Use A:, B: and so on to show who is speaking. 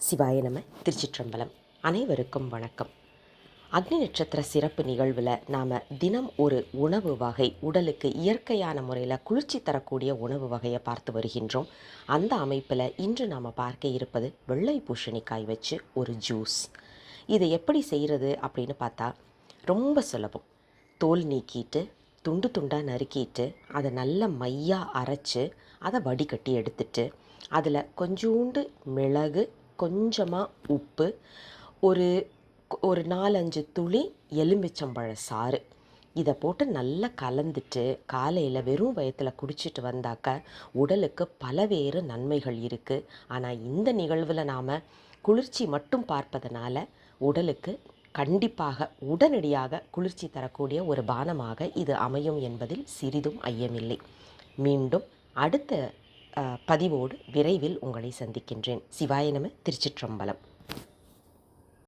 A: சிவாய நம. திருச்சிற்றம்பலம். அனைவருக்கும் வணக்கம். அக்னி நட்சத்திர சிறப்பு நிகழ்வில் நாம் தினம் ஒரு உணவு வகை, உடலுக்கு இயற்கையான முறையில் குளிர்ச்சி தரக்கூடிய உணவு வகையை பார்த்து வருகின்றோம். அந்த அமைப்பில் இன்று நாம் பார்க்க இருப்பது வெள்ளை பூசணிக்காய் வச்சு ஒரு ஜூஸ். இதை எப்படி செய்கிறது அப்படின்னு பார்த்தா ரொம்ப சுலபம். தோல் நீக்கிட்டு துண்டு துண்டாக நறுக்கிட்டு அதை நல்ல மையாக அரைச்சி அதை வடிகட்டி எடுத்துட்டு அதில் கொஞ்சோண்டு மிளகு, கொஞ்சமாக உப்பு, ஒரு 4-5 துளி எலுமிச்சம்பழ சாறு இதை போட்டு நல்லா கலந்துட்டு காலையில் வெறும் வயத்தில் குடிச்சிட்டு வந்தாக்க உடலுக்கு பலவேறு நன்மைகள் இருக்குது. ஆனால் இந்த நிகழ்வில் நாம் குளிர்ச்சி மட்டும் பார்ப்பதனால உடலுக்கு கண்டிப்பாக உடனடியாக குளிர்ச்சி தரக்கூடிய ஒரு பானமாக இது அமையும் என்பதில் சிறிதும் ஐயமில்லை. மீண்டும் அடுத்த பதிவோடு விரைவில் உங்களை சந்திக்கின்றேன். சிவாய நம. திருச்சிற்றம்பலம்.